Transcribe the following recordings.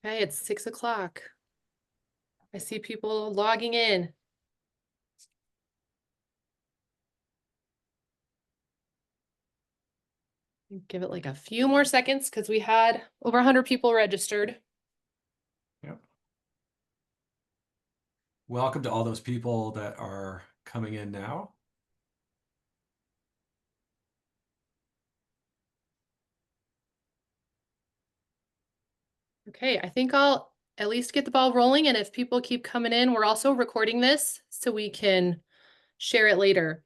Okay, it's 6 o'clock. I see people logging in. Give it like a few more seconds because we had over 100 people registered. Yep. Welcome to all those people that are coming in now. Okay, I think I'll at least get the ball rolling, and if people keep coming in, we're also recording this so we can share it later.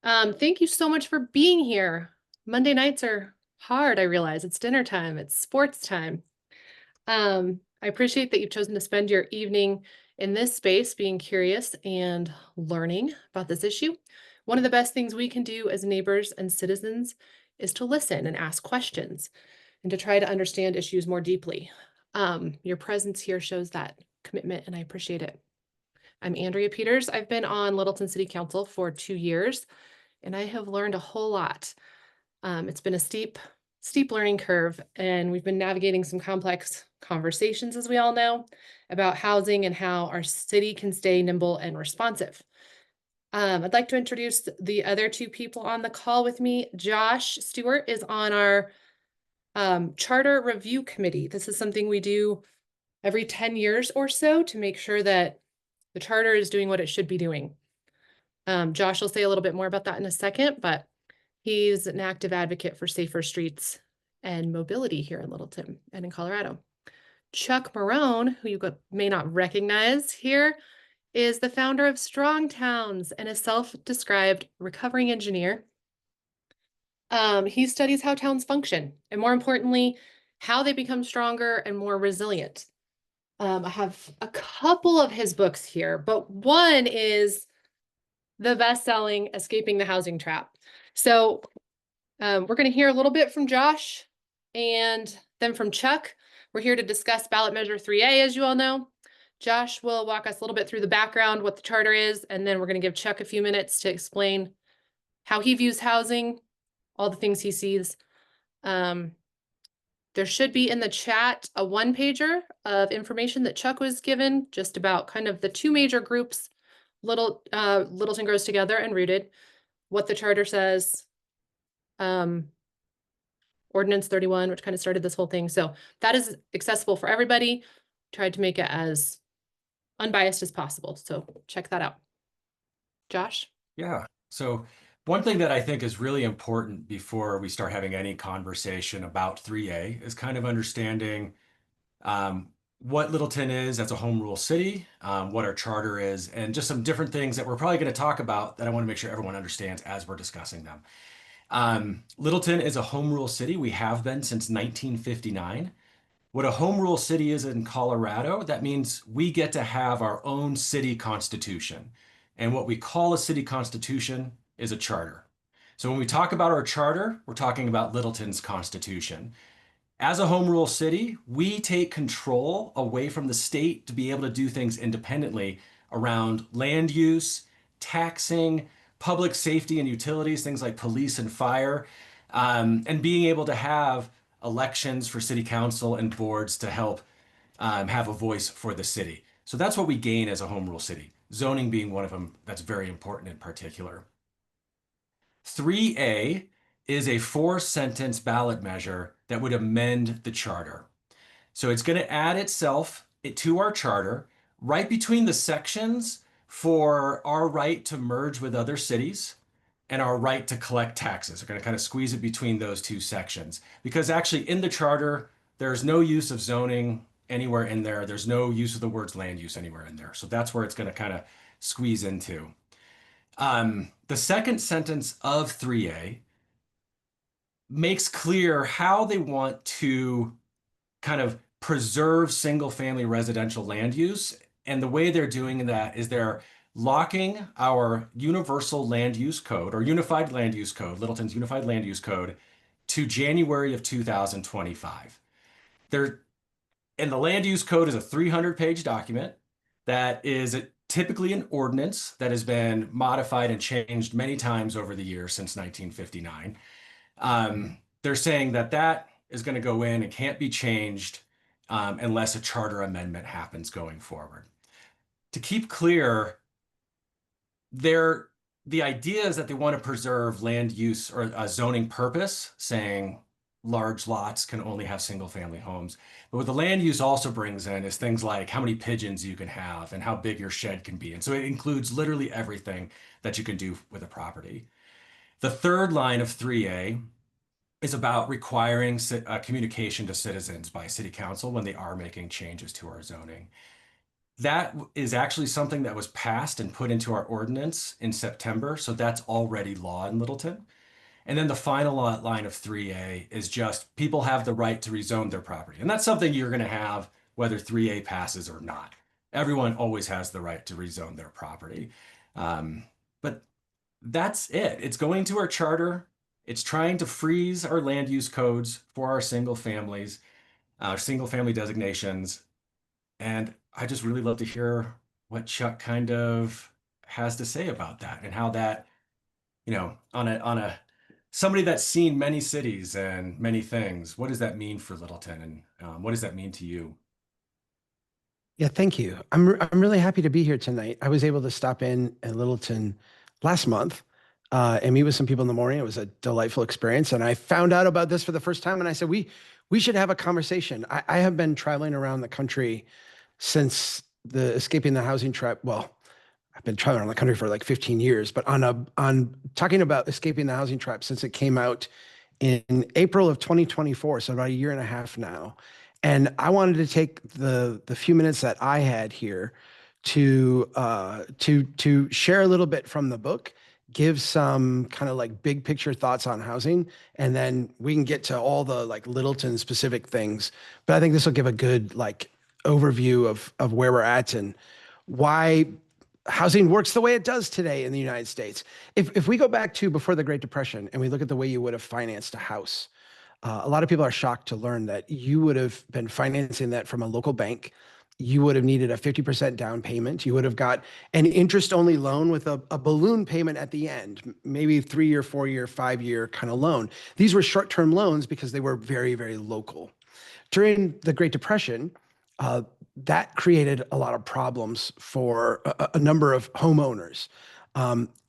Thank you so much for being here. Monday nights are hard, I realize. It's dinner time, it's sports time. I appreciate that you've chosen to spend your evening in this space being curious and learning about this issue. One of the best things we can do as neighbors and citizens is to listen and ask questions and to try to understand issues more deeply. Your presence here shows that commitment, and I appreciate it. I'm Andrea Peters. I've been on Littleton City Council for 2 years, and I have learned a whole lot. It's been a steep learning curve, and we've been navigating some complex conversations, as we all know, about housing and how our city can stay nimble and responsive. I'd like to introduce the other 2 people on the call with me. Josh Stewart is on our charter review committee. This is something we do every 10 years or so to make sure that the charter is doing what it should be doing. Josh will say a little bit more about that in a second, but he's an active advocate for safer streets and mobility here in Littleton and in Colorado. Chuck Marohn, who you may not recognize here, is the founder of Strong Towns and a self-described recovering engineer. He studies how towns function, and more importantly, how they become stronger and more resilient. I have a couple of his books here, but one is the best-selling Escaping the Housing Trap. So we're going to hear a little bit from Josh and then from Chuck. We're here to discuss ballot measure 3A, as you all know. Josh will walk us a little bit through the background, what the charter is, and then we're going to give Chuck a few minutes to explain how he views housing, all the things he sees. There should be in the chat a one-pager of information that Chuck was given, just about kind of the 2 major groups, Littleton Grows Together and Rooted, what the charter says, Ordinance 31, which kind of started this whole thing. So that is accessible for everybody. Tried to make it as unbiased as possible. So check that out. Josh? Yeah. So one thing that I think is really important before we start having any conversation about 3A is kind of understanding what Littleton is as a home rule city, what our charter is, and just some different things that we're probably going to talk about that I want to make sure everyone understands as we're discussing them. Littleton is a home rule city. We have been since 1959. What a home rule city is in Colorado, that means we get to have our own city constitution. And what we call a city constitution is a charter. So when we talk about our charter, we're talking about Littleton's constitution. As a home rule city, we take control away from the state to be able to do things independently around land use, taxing, public safety and utilities, things like police and fire, and being able to have elections for city council and boards to help have a voice for the city. So that's what we gain as a home rule city, zoning being one of them that's very important in particular. 3A is a 4-sentence ballot measure that would amend the charter. So it's going to add itself to our charter right between the sections for our right to merge with other cities and our right to collect taxes. We're going to kind of squeeze it between those 2 sections because actually in the charter, there's no use of zoning anywhere in there. There's no use of the words land use anywhere in there. So that's where it's going to kind of squeeze into. The second sentence of 3A makes clear how they want to kind of preserve single family residential land use. And the way they're doing that is they're locking our universal land use code or unified land use code, Littleton's unified land use code, to January of 2025. There, and the land use code is a 300-page document that is typically an ordinance that has been modified and changed many times over the years since 1959. They're saying that that is going to go in and can't be changed unless a charter amendment happens going forward. To keep clear, they're, the idea is that they want to preserve land use or a zoning purpose, saying large lots can only have single family homes. But what the land use also brings in is things like how many pigeons you can have and how big your shed can be. And so it includes literally everything that you can do with a property. The third line of 3A is about requiring communication to citizens by city council when they are making changes to our zoning. That is actually something that was passed and put into our ordinance in September. So that's already law in Littleton. And then the final line of 3A is just people have the right to rezone their property. And that's something you're going to have whether 3A passes or not. Everyone always has the right to rezone their property. But that's it. It's going to our charter. It's trying to freeze our land use codes for our single families, single family designations. And I just really love to hear what Chuck kind of has to say about that and how that, on a somebody that's seen many cities and many things, what does that mean for Littleton and what does that mean to you? Yeah, thank you. I'm really happy to be here tonight. I was able to stop in at Littleton last month and meet with some people in the morning. It was a delightful experience, and I found out about this for the first time. And I said, we should have a conversation. I have been traveling around the country since the escaping the housing trap. Well, I've been traveling around the country for like 15 years, but on talking about escaping the housing trap since it came out in April of 2024, so about a year and a half now. And I wanted to take the few minutes that I had here to share a little bit from the book, give some kind of like big picture thoughts on housing, and then we can get to all the like Littleton specific things. But I think this will give a good like overview of where we're at and why housing works the way it does today in the United States. If we go back to before the Great Depression and we look at the way you would have financed a house, a lot of people are shocked to learn that you would have been financing that from a local bank. You would have needed a 50% down payment. You would have got an interest-only loan with a balloon payment at the end, maybe 3-year, 4-year, 5-year kind of loan. These were short-term loans because they were very, very local. During the Great Depression, that created a lot of problems for a number of homeowners.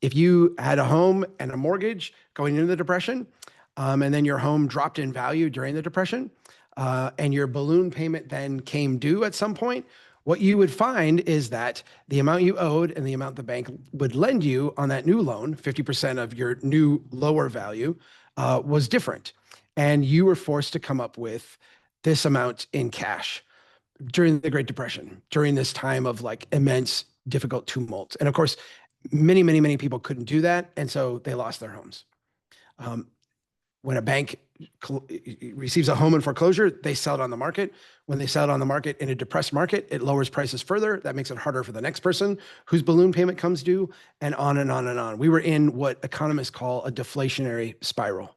If you had a home and a mortgage going into the Depression, and then your home dropped in value during the Depression, and your balloon payment then came due at some point, what you would find is that the amount you owed and the amount the bank would lend you on that new loan, 50% of your new lower value, was different. And you were forced to come up with this amount in cash during the Great Depression, during this time of like immense, difficult tumult. And of course, many, many, many people couldn't do that. And so they lost their homes. When a bank receives a home in foreclosure, they sell it on the market. When they sell it on the market in a depressed market, it lowers prices further. That makes it harder for the next person whose balloon payment comes due, and on and on and on. We were in what economists call a deflationary spiral.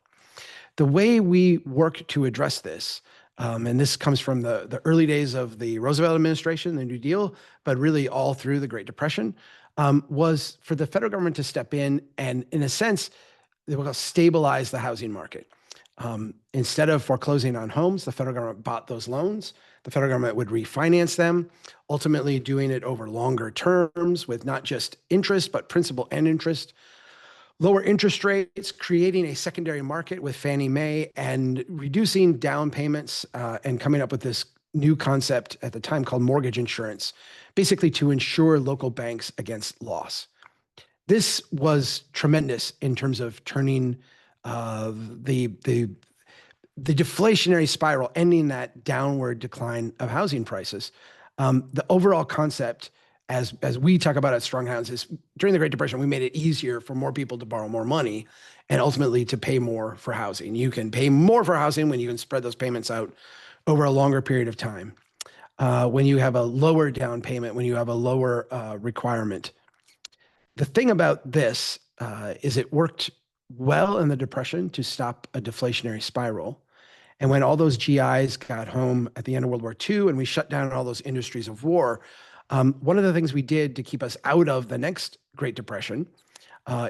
The way we work to address this, and this comes from the early days of the Roosevelt administration, the New Deal, but really all through the Great Depression, was for the federal government to step in and, in a sense, they will stabilize the housing market. Instead of foreclosing on homes, the federal government bought those loans. The federal government would refinance them, ultimately doing it over longer terms with not just interest, but principal and interest. Lower interest rates, creating a secondary market with Fannie Mae, and reducing down payments and coming up with this new concept at the time called mortgage insurance, basically to insure local banks against loss. This was tremendous in terms of turning the deflationary spiral, ending that downward decline of housing prices. The overall concept, as we talk about at Stronghounds, is during the Great Depression, we made it easier for more people to borrow more money and ultimately to pay more for housing. You can pay more for housing when you can spread those payments out over a longer period of time. When you have a lower down payment, when you have a lower requirement. The thing about this is it worked well in the Depression to stop a deflationary spiral. And when all those GIs got home at the end of World War II and we shut down all those industries of war, one of the things we did to keep us out of the next Great Depression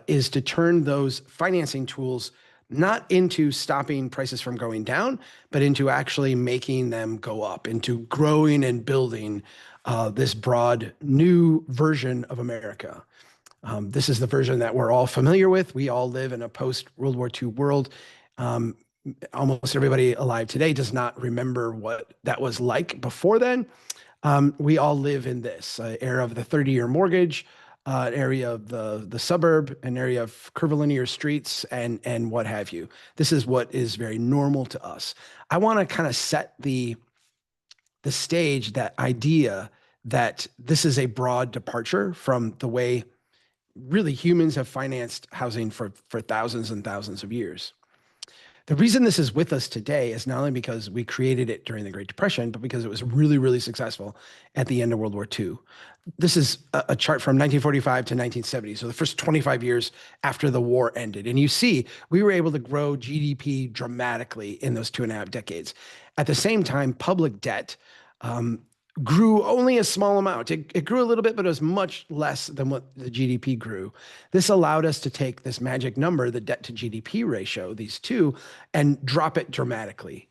is to turn those financing tools not into stopping prices from going down, but into actually making them go up, into growing and building this broad new version of America. This is the version that we're all familiar with. We all live in a post-World War II world. Almost everybody alive today does not remember what that was like before then. We all live in this era of the 30-year mortgage, an area of the suburb, an area of curvilinear streets, and what have you. This is what is very normal to us. I want to kind of set the stage, that idea that this is a broad departure from the way really humans have financed housing for thousands and thousands of years. The reason this is with us today is not only because we created it during the Great Depression, but because it was really, really successful at the end of World War II. This is a chart from 1945 to 1970, so the first 25 years after the war ended. And you see, we were able to grow GDP dramatically in those 2.5 decades. At the same time, public debt grew only a small amount. It grew a little bit, but it was much less than what the GDP grew. This allowed us to take this magic number, the debt to GDP ratio, these two, and drop it dramatically.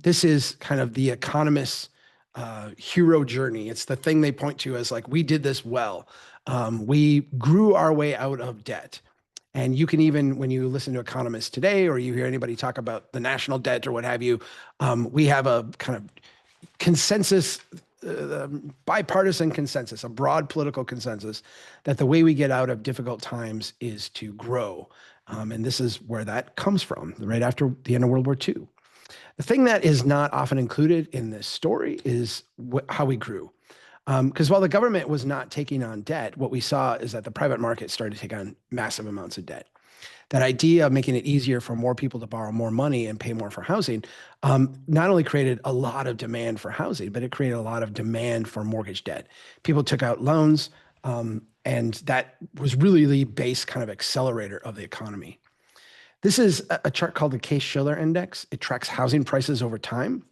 This is kind of the economist's hero journey. It's the thing they point to as like, we did this well. We grew our way out of debt. And you can even, when you listen to economists today, or you hear anybody talk about the national debt or what have you, we have a kind of consensus, bipartisan consensus, a broad political consensus that the way we get out of difficult times is to grow. And this is where that comes from, right after the end of World War II. The thing that is not often included in this story is how we grew. Because while the government was not taking on debt, what we saw is that the private market started to take on massive amounts of debt. That idea of making it easier for more people to borrow more money and pay more for housing not only created a lot of demand for housing, but it created a lot of demand for mortgage debt. People took out loans, and that was really the base kind of accelerator of the economy. This is a chart called the Case-Shiller Index. It tracks housing prices over time.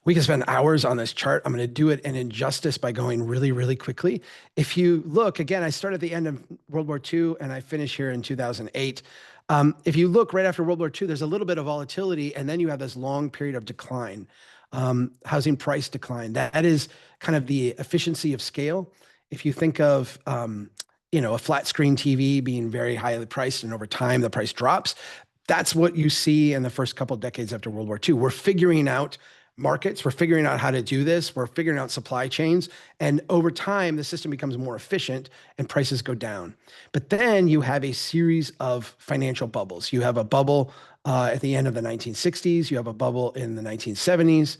We can spend hours on this chart. I'm going to do it an injustice by going really, really quickly. If you look, again, I started at the end of World War II and I finish here in 2008. If you look right after World War II, there's a little bit of volatility, and then you have this long period of decline, housing price decline. That is kind of the efficiency of scale. If you think of a flat screen TV being very highly priced, and over time the price drops, that's what you see in the first couple of decades after World War II. We're figuring out markets. We're figuring out how to do this. We're figuring out supply chains. And over time, the system becomes more efficient and prices go down. But then you have a series of financial bubbles. You have a bubble at the end of the 1960s. You have a bubble in the 1970s.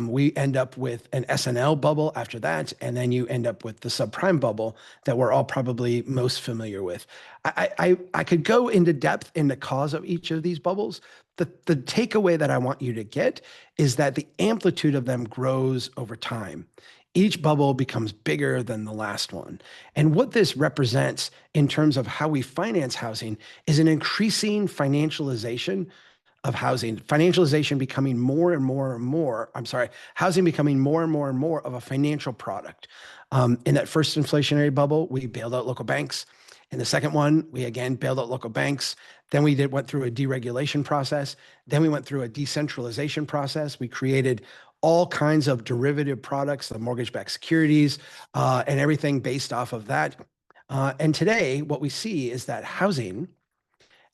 We end up with an S&L bubble after that, and then you end up with the subprime bubble that we're all probably most familiar with. I could go into depth in the cause of each of these bubbles. The takeaway that I want you to get is that the amplitude of them grows over time. Each bubble becomes bigger than the last one. And what this represents in terms of how we finance housing is an increasing financialization of housing, financialization becoming more and more and more, housing becoming more and more and more of a financial product. In that first inflationary bubble, we bailed out local banks. In the second one, we again bailed out local banks. Then we went through a deregulation process. Then we went through a decentralization process. We created all kinds of derivative products, the mortgage-backed securities, and everything based off of that. And today, what we see is that housing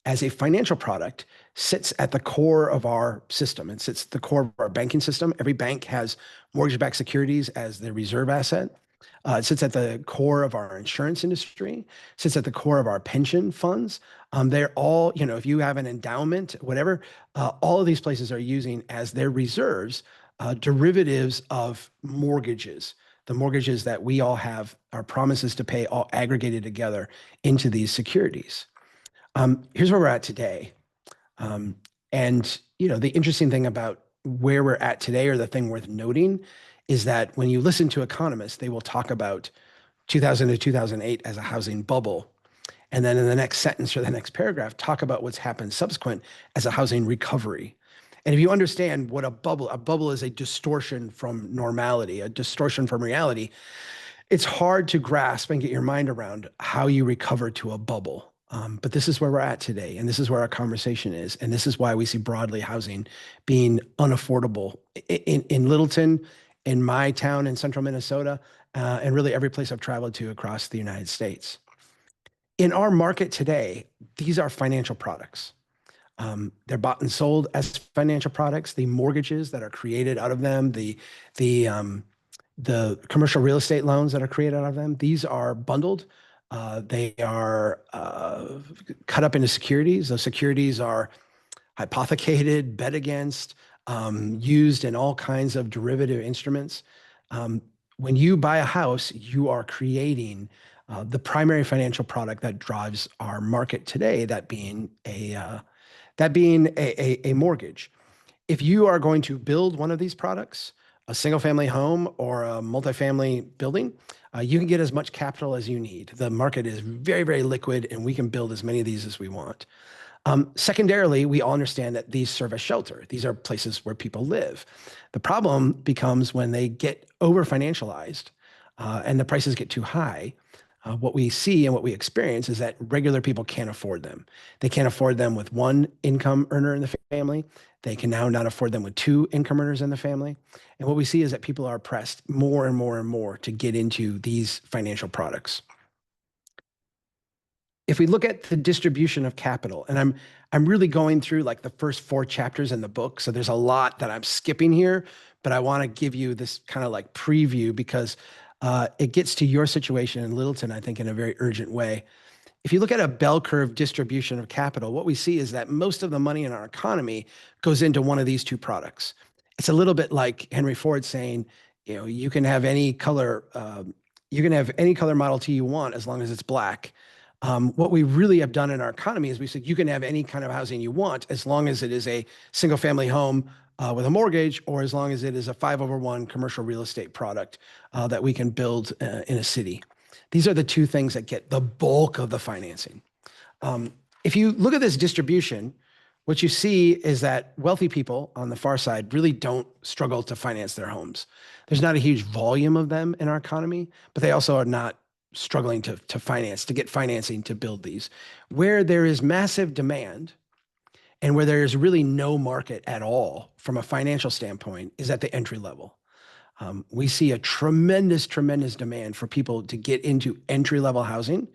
as a financial product sits at the core of our system. It sits at the core of our banking system. Every bank has mortgage-backed securities as their reserve asset. It sits at the core of our insurance industry, sits at the core of our pension funds. They're all, if you have an endowment, whatever, all of these places are using as their reserves derivatives of mortgages, the mortgages that we all have, our promises to pay, all aggregated together into these securities. Here's where we're at today. And the interesting thing about where we're at today, or the thing worth noting, is that when you listen to economists, they will talk about 2000 to 2008 as a housing bubble. And then in the next sentence or the next paragraph, talk about what's happened subsequent as a housing recovery. And if you understand what a bubble is a distortion from normality, a distortion from reality, it's hard to grasp and get your mind around how you recover to a bubble. But this is where we're at today, and this is where our conversation is, and this is why we see broadly housing being unaffordable in Littleton, in my town in central Minnesota, and really every place I've traveled to across the United States. In our market today, these are financial products. They're bought and sold as financial products. The mortgages that are created out of them, the commercial real estate loans that are created out of them, these are bundled. They are cut up into securities. Those securities are hypothecated, bet against, used in all kinds of derivative instruments. When you buy a house, you are creating the primary financial product that drives our market today, that being a mortgage. If you are going to build one of these products, a single family home or a multifamily building, you can get as much capital as you need. The market is very, very liquid, and we can build as many of these as we want. Secondarily, we all understand that these serve as shelter. These are places where people live. The problem becomes when they get over financialized and the prices get too high. What we see and what we experience is that regular people can't afford them. They can't afford them with one income earner in the family. They can now not afford them with two income earners in the family. And what we see is that people are pressed more and more and more to get into these financial products. If we look at the distribution of capital, and I'm really going through like the first 4 chapters in the book, so there's a lot that I'm skipping here, but I want to give you this kind of like preview because it gets to your situation in Littleton, I think, in a very urgent way. If you look at a bell curve distribution of capital, what we see is that most of the money in our economy goes into one of these 2 products. It's a little bit like Henry Ford saying, you know, you can have any color Model T you want as long as it's black. What we really have done in our economy is we said you can have any kind of housing you want as long as it is a single family home with a mortgage, or as long as it is a 5/1 commercial real estate product that we can build in a city. These are the 2 things that get the bulk of the financing. If you look at this distribution, what you see is that wealthy people on the far side really don't struggle to finance their homes. There's not a huge volume of them in our economy, but they also are not struggling to get financing to build these. Where there is massive demand and where there is really no market at all from a financial standpoint is at the entry level. We see a tremendous demand for people to get into entry level housing,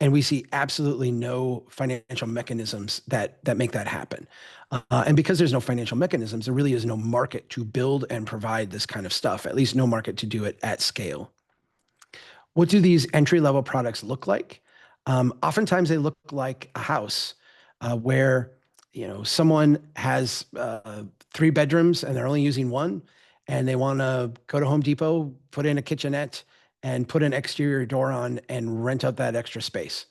and we see absolutely no financial mechanisms that make that happen. And because there's no financial mechanisms, there really is no market to build and provide this kind of stuff, at least no market to do it at scale. What do these entry-level products look like? Oftentimes they look like a house where, you know, someone has 3 bedrooms and they're only using one, and they want to go to Home Depot, put in a kitchenette, and put an exterior door on and rent out that extra space.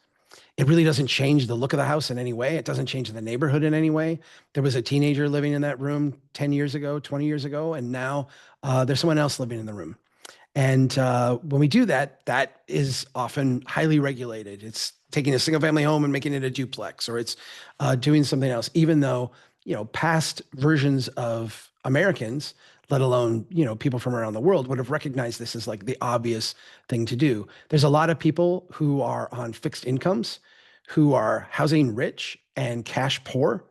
It really doesn't change the look of the house in any way. It doesn't change the neighborhood in any way. There was a teenager living in that room 10 years ago, 20 years ago, and now there's someone else living in the room. And when we do that, that is often highly regulated. It's taking a single family home and making it a duplex, or it's doing something else, even though, you know, past versions of Americans, let alone, you know, people from around the world, would have recognized this as like the obvious thing to do. There's a lot of people who are on fixed incomes, who are housing rich and cash poor.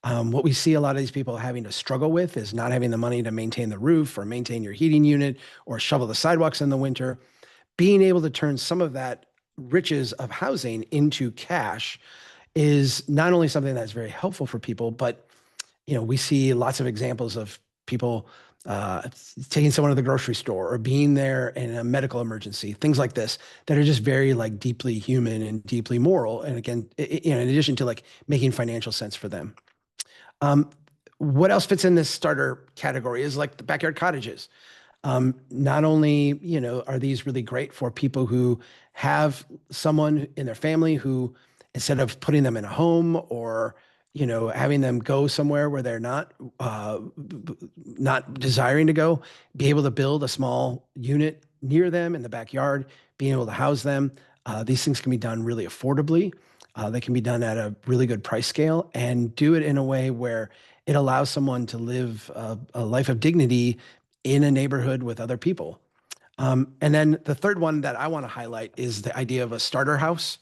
What we see a lot of these people having to struggle with is not having the money to maintain the roof or maintain your heating unit or shovel the sidewalks in the winter. Being able to turn some of that riches of housing into cash is not only something that's very helpful for people, but, you know, we see lots of examples of people taking someone to the grocery store or being there in a medical emergency, things like this, that are just very like deeply human and deeply moral. And again, you know, in addition to like making financial sense for them. What else fits in this starter category is like the backyard cottages. Not only, you know, are these really great for people who have someone in their family who, instead of putting them in a home or, having them go somewhere where they're not desiring to go, be able to build a small unit near them in the backyard, being able to house them. These things can be done really affordably. They can be done at a really good price scale and do it in a way where it allows someone to live a life of dignity in a neighborhood with other people. And then the third one that I want to highlight is the idea of a starter house.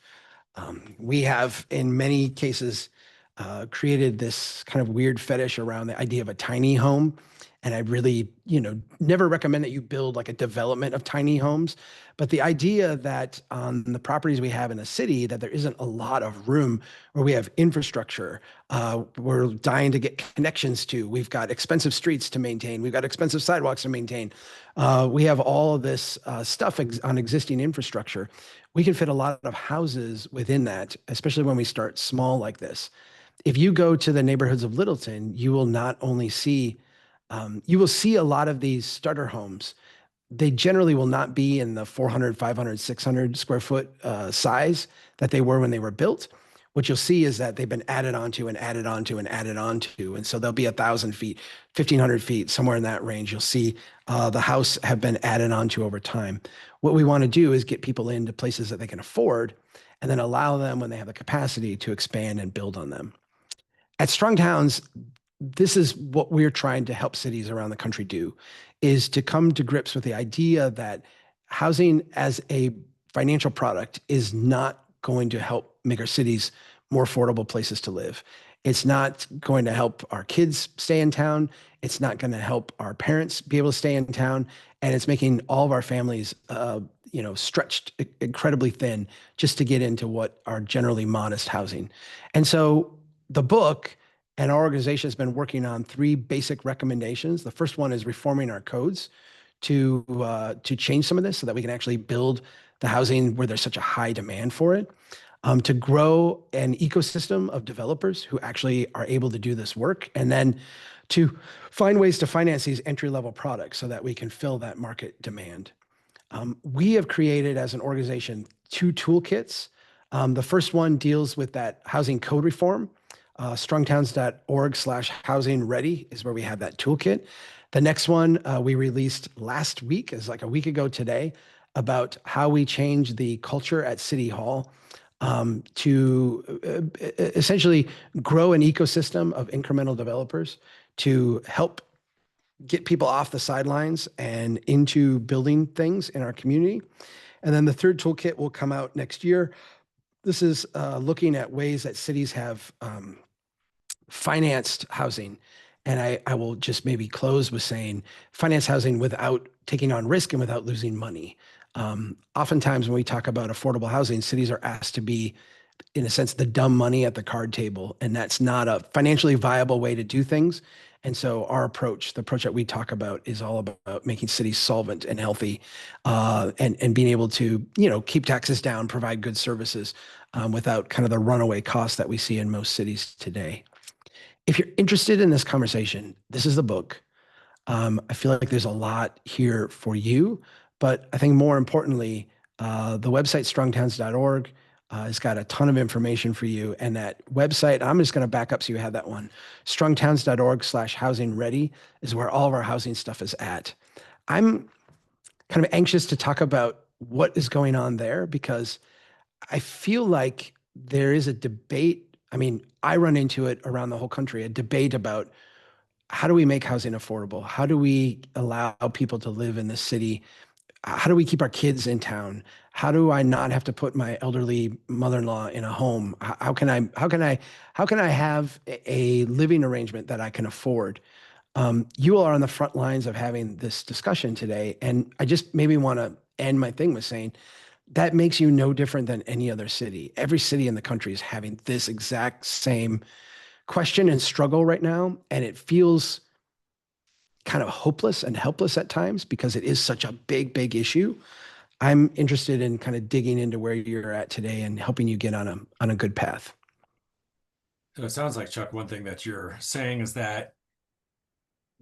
We have, in many cases, created this kind of weird fetish around the idea of a tiny home. And I really, never recommend that you build like a development of tiny homes. But the idea that on the properties we have in the city, that there isn't a lot of room where we have infrastructure, we're dying to get connections to. We've got expensive streets to maintain. We've got expensive sidewalks to maintain. We have all of this stuff on existing infrastructure. We can fit a lot of houses within that, especially when we start small like this. If you go to the neighborhoods of Littleton, you will not only see, you will see a lot of these starter homes. They generally will not be in the 400, 500, 600 square foot size that they were when they were built. What you'll see is that they've been added onto and added onto and added onto. And so they'll be 1,000 feet, 1,500 feet, somewhere in that range. You'll see the house have been added onto over time. What we want to do is get people into places that they can afford and then allow them, when they have the capacity, to expand and build on them. At Strong Towns, this is what we're trying to help cities around the country do, is to come to grips with the idea that housing as a financial product is not going to help make our cities more affordable places to live. It's not going to help our kids stay in town. It's not going to help our parents be able to stay in town. And it's making all of our families, stretched incredibly thin just to get into what are generally modest housing. And so the book and our organization has been working on 3 basic recommendations. The first one is reforming our codes to change some of this so that we can actually build the housing where there's such a high demand for it. To grow an ecosystem of developers who actually are able to do this work, and then to find ways to finance these entry-level products so that we can fill that market demand. We have created, as an organization, 2 toolkits. The first one deals with that housing code reform. Strongtowns.org/housing ready is where we have that toolkit. The next one we released last week, is like a week ago today, about how we change the culture at City Hall to essentially grow an ecosystem of incremental developers to help get people off the sidelines and into building things in our community. And then the third toolkit will come out next year. This is looking at ways that cities have financed housing. And I will just maybe close with saying finance housing without taking on risk and without losing money. Oftentimes when we talk about affordable housing, cities are asked to be, in a sense, the dumb money at the card table. And that's not a financially viable way to do things. And so our approach, the approach that we talk about, is all about making cities solvent and healthy, and being able to, keep taxes down, provide good services without kind of the runaway costs that we see in most cities today. If you're interested in this conversation, this is the book. I feel like there's a lot here for you, but I think more importantly, the website strongtowns.org has got a ton of information for you. And that website, I'm just going to back up so you have that one. Strongtowns.org/housing ready is where all of our housing stuff is at. I'm kind of anxious to talk about what is going on there because I feel like there is a debate. I mean, I run into it around the whole country, a debate about how do we make housing affordable? How do we allow people to live in the city? How do we keep our kids in town? How do I not have to put my elderly mother-in-law in a home? How can I have a living arrangement that I can afford? You all are on the front lines of having this discussion today, and I just maybe want to end my thing with saying that makes you no different than any other city. Every city in the country is having this exact same question and struggle right now, and it feels kind of hopeless and helpless at times because it is such a big, big issue. I'm interested in kind of digging into where you're at today and helping you get on a good path. So it sounds like, Chuck, one thing that you're saying is that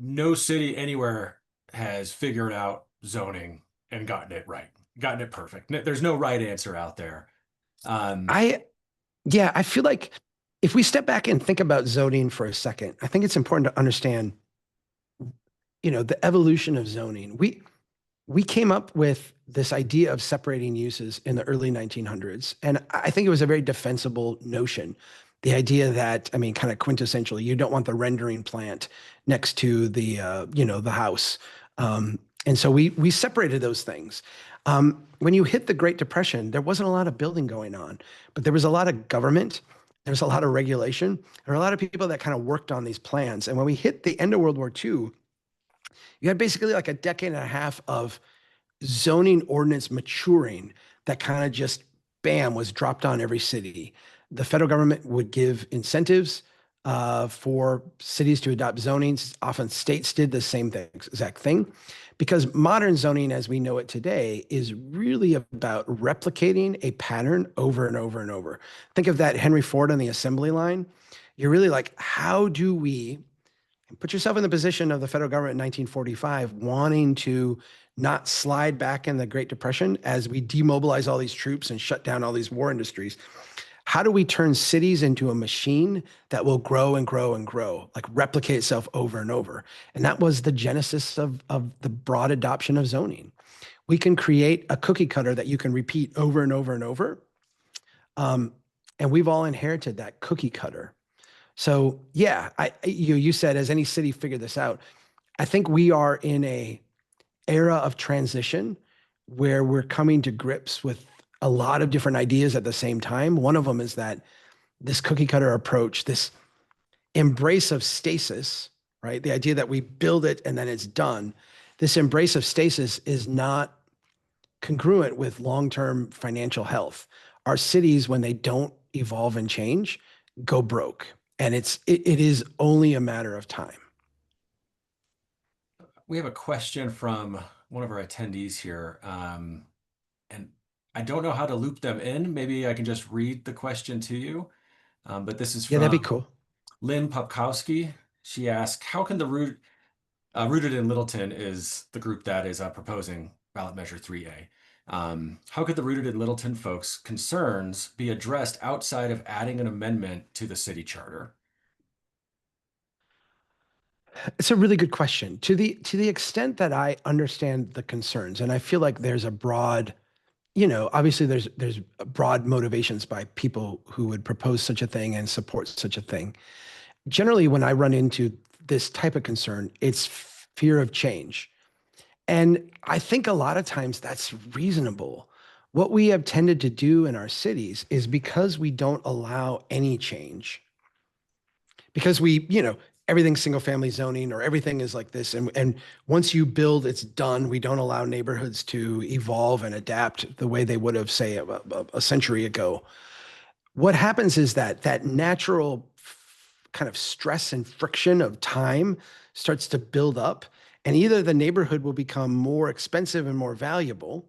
no city anywhere has figured out zoning and gotten it right, gotten it perfect. There's no right answer out there. I feel like if we step back and think about zoning for a second, I think it's important to understand, the evolution of zoning. We came up with this idea of separating uses in the early 1900s, and I think it was a very defensible notion. The idea that, I mean, kind of quintessentially, you don't want the rendering plant next to the house, and so we separated those things. When you hit the Great Depression, there wasn't a lot of building going on, but there was a lot of government. There was a lot of regulation. There were a lot of people that kind of worked on these plans. And when we hit the end of World War II, you had basically like a decade and a half of zoning ordinance maturing that kind of just bam was dropped on every city. The federal government would give incentives for cities to adopt zonings. Often states did the same thing, exact thing, because modern zoning as we know it today is really about replicating a pattern over and over and over. Think of that Henry Ford on the assembly line. You're really like, how do we put yourself in the position of the federal government in 1945, wanting to not slide back in the Great Depression as we demobilize all these troops and shut down all these war industries? How do we turn cities into a machine that will grow and grow and grow, like replicate itself over and over? And that was the genesis of the broad adoption of zoning. We can create a cookie cutter that you can repeat over and over and over. And we've all inherited that cookie cutter. So yeah, you said, has any city figured this out? I think we are in a era of transition where we're coming to grips with a lot of different ideas at the same time. One of them is that this cookie cutter approach, this embrace of stasis, right? The idea that we build it and then it's done. This embrace of stasis is not congruent with long-term financial health. Our cities, when they don't evolve and change, go broke. And it is only a matter of time. We have a question from one of our attendees here, and I don't know how to loop them in. Maybe I can just read the question to you. But this is Yeah, that'd be from cool. Lynn Popkowski. She asked, how can the Rooted in Littleton is the group that is proposing ballot measure 3A. How could the Rooted in Littleton folks' concerns be addressed outside of adding an amendment to the city charter? It's a really good question. To the extent that I understand the concerns, and I feel like there's a broad, obviously there's broad motivations by people who would propose such a thing and support such a thing. Generally, when I run into this type of concern, it's fear of change. And I think a lot of times that's reasonable. What we have tended to do in our cities is because we don't allow any change, because everything's single family zoning or everything is like this. And once you build, it's done. We don't allow neighborhoods to evolve and adapt the way they would have, say, a century ago. What happens is that natural kind of stress and friction of time starts to build up, and either the neighborhood will become more expensive and more valuable,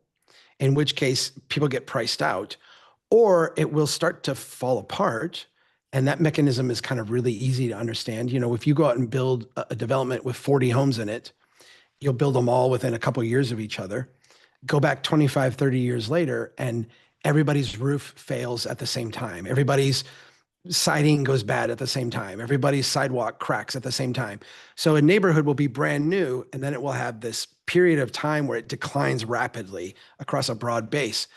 in which case people get priced out, or it will start to fall apart. And that mechanism is kind of really easy to understand. If you go out and build a development with 40 homes in it, you'll build them all within a couple of years of each other. Go back 25, 30 years later, and everybody's roof fails at the same time. Everybody's siding goes bad at the same time. Everybody's sidewalk cracks at the same time. So a neighborhood will be brand new, and then it will have this period of time where it declines rapidly across a broad base.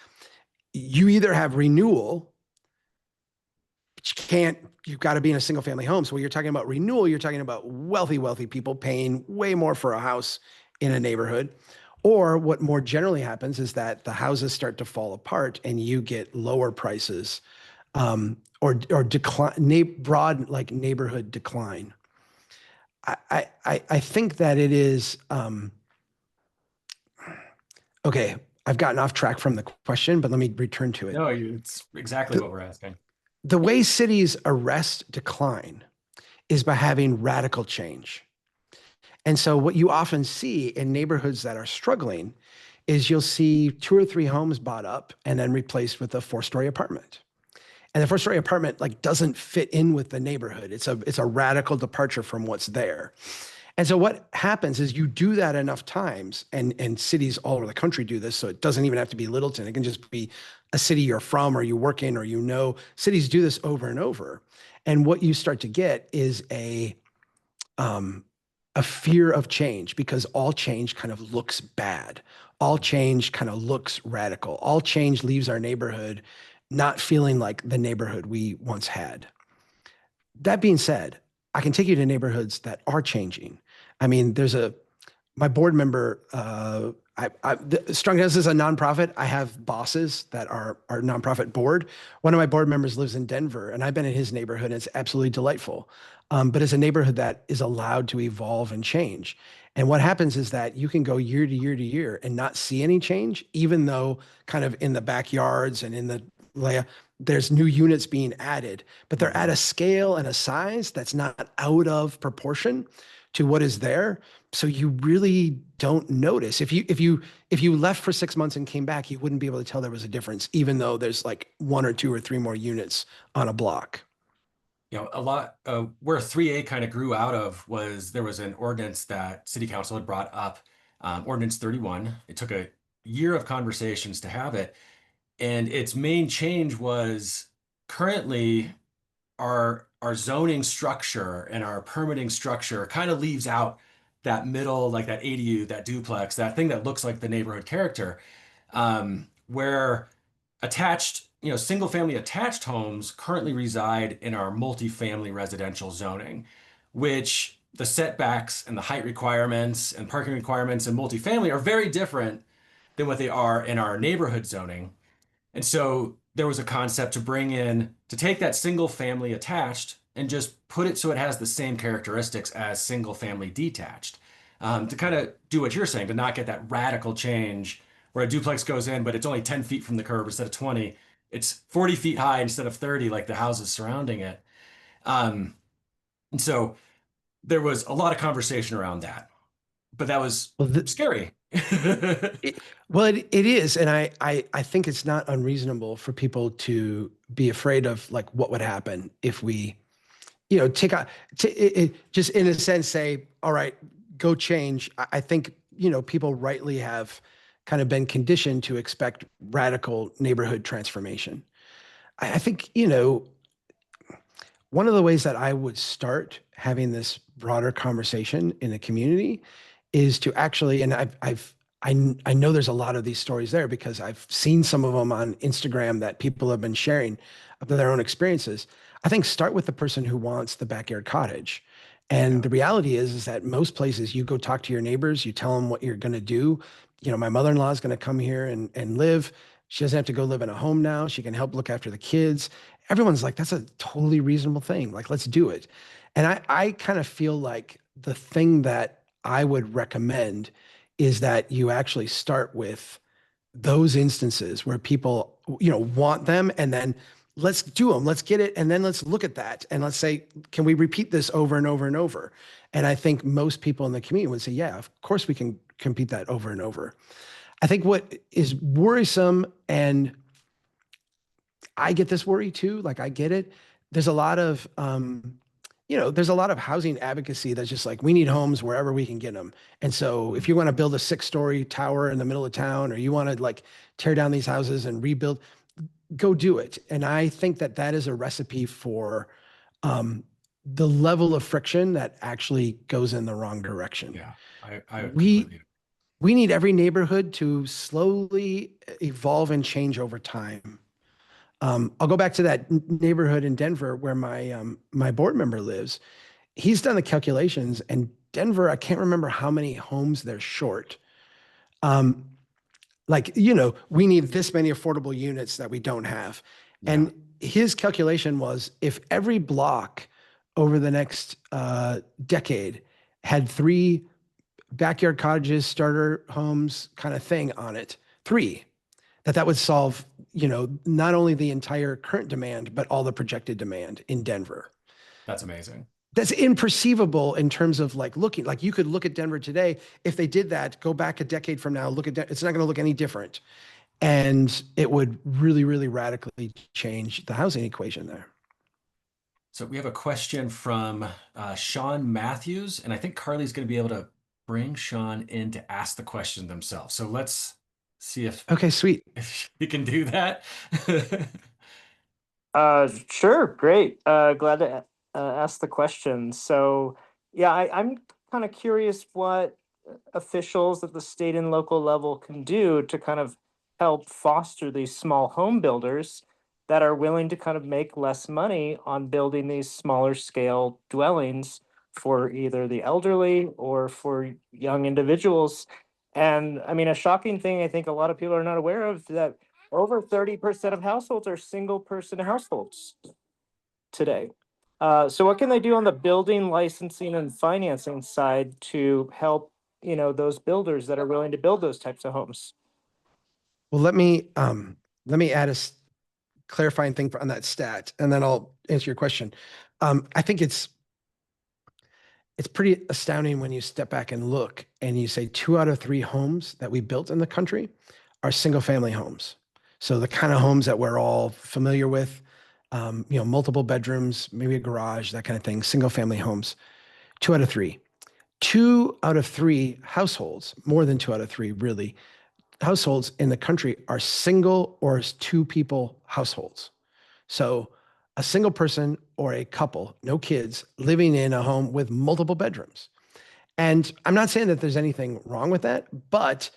You either have renewal, you've got to be in a single family home. So when you're talking about renewal, you're talking about wealthy people paying way more for a house in a neighborhood. Or what more generally happens is that the houses start to fall apart and you get lower prices, or decline, broad like neighborhood decline. I think that it is, okay, I've gotten off track from the question, but let me return to it. No, it's exactly what we're asking. The way cities arrest decline is by having radical change. And so what you often see in neighborhoods that are struggling is you'll see 2 or 3 homes bought up and then replaced with a 4-story apartment. And the 4-story apartment doesn't fit in with the neighborhood. It's a radical departure from what's there. And so what happens is you do that enough times, and cities all over the country do this. So it doesn't even have to be Littleton. It can just be a city you're from or you work in or you know. Cities do this over and over. And what you start to get is um, a fear of change, because all change kind of looks bad. All change kind of looks radical. All change leaves our neighborhood not feeling like the neighborhood we once had. That being said, I can take you to neighborhoods that are changing. I mean, my board member, Strong House is a nonprofit. I have bosses that are our nonprofit board. One of my board members lives in Denver, and I've been in his neighborhood, and it's absolutely delightful. But it's a neighborhood that is allowed to evolve and change. And what happens is that you can go year to year to year and not see any change, even though kind of in the backyards and in the layout, there's new units being added, but they're at a scale and a size that's not out of proportion to what is there. So you really don't notice. If you left for 6 months and came back, you wouldn't be able to tell there was a difference, even though there's like one or two or three more units on a block. A lot where 3A kind of grew out of was there was an ordinance that City Council had brought up, Ordinance 31. It took a year of conversations to have it. And its main change was currently our zoning structure and our permitting structure kind of leaves out that middle, like that ADU, that duplex, that thing that looks like the neighborhood character, where single family attached homes currently reside in our multifamily residential zoning, which the setbacks and the height requirements and parking requirements in multifamily are very different than what they are in our neighborhood zoning. And so there was a concept to take that single family attached and just put it so it has the same characteristics as single family detached. To kind of do what you're saying, to not get that radical change where a duplex goes in, but it's only 10 feet from the curb instead of 20. It's 40 feet high instead of 30, like the houses surrounding it. And so there was a lot of conversation around that, but that was Well, scary. it is. And I think it's not unreasonable for people to be afraid of like what would happen if we, take out, just in a sense, say, all right, go change. I think, people rightly have kind of been conditioned to expect radical neighborhood transformation. I think, one of the ways that I would start having this broader conversation in the community is to actually, and I know there's a lot of these stories there because I've seen some of them on Instagram that people have been sharing of their own experiences. I think start with the person who wants the backyard cottage. And the reality is that most places you go talk to your neighbors, you tell them what you're going to do. My mother-in-law is going to come here and live. She doesn't have to go live in a home now. She can help look after the kids. Everyone's like, that's a totally reasonable thing. Like, let's do it. And I kind of feel like the thing that I would recommend is that you actually start with those instances where people, want them, and then let's do them, let's get it. And then let's look at that. And let's say, can we repeat this over and over and over? And I think most people in the community would say, yeah, of course we can compete that over and over. I think what is worrisome, and I get this worry too, like I get it. There's a lot of, there's a lot of housing advocacy that's just like, we need homes wherever we can get them. And so if you want to build a 6-story tower in the middle of town, or you want to like tear down these houses and rebuild, go do it. And I think that that is a recipe for the level of friction that actually goes in the wrong direction. Yeah, I We completely. we need every neighborhood to slowly evolve and change over time. I'll go back to that neighborhood in Denver where my board member lives. He's done the calculations, and Denver, I can't remember how many homes they're short. Um, we need this many affordable units that we don't have. Yeah. And his calculation was if every block over the next decade had 3 backyard cottages, starter homes kind of thing on it, 3, that would solve, not only the entire current demand, but all the projected demand in Denver. That's amazing. That's imperceivable in terms of like looking, like you could look at Denver today. If they did that, go back a decade from now, look at it's not going to look any different. And it would really, really radically change the housing equation there. So we have a question from Sean Matthews, and I think Carly's going to be able to bring Sean in to ask the question themselves. So let's see Okay, sweet. if you can do that. Sure, great. Glad to ask the question. So, yeah, I'm kind of curious what officials at the state and local level can do to kind of help foster these small home builders that are willing to kind of make less money on building these smaller scale dwellings for either the elderly or for young individuals. And I mean, a shocking thing I think a lot of people are not aware of that over 30% of households are single person households today. So what can they do on the building, licensing, and financing side to help, those builders that are willing to build those types of homes? Well, let me add a clarifying thing on that stat, and then I'll answer your question. I think it's pretty astounding when you step back and look and you say 2 out of 3 homes that we built in the country are single family homes. So the kind of homes that we're all familiar with, multiple bedrooms, maybe a garage, that kind of thing, single family homes. 2 out of 3. 2 out of 3 households, more than 2 out of 3 really, households in the country are single or 2 people households. So a single person or a couple, no kids, living in a home with multiple bedrooms. And I'm not saying that there's anything wrong with that, but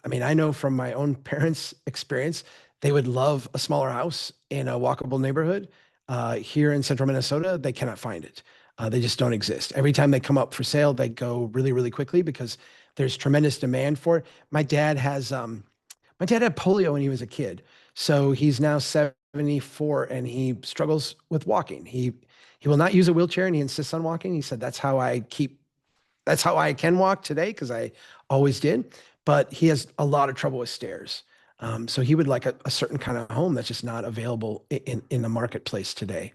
I mean, I know from my own parents' experience, they would love a smaller house in a walkable neighborhood. Here in central Minnesota, they cannot find it. They just don't exist. Every time they come up for sale, they go really, really quickly because there's tremendous demand for it. My dad had polio when he was a kid, so he's now 74 and he struggles with walking. He will not use a wheelchair and he insists on walking. He said that's how I can walk today because I always did. But he has a lot of trouble with stairs. So he would like a certain kind of home that's just not available in the marketplace today.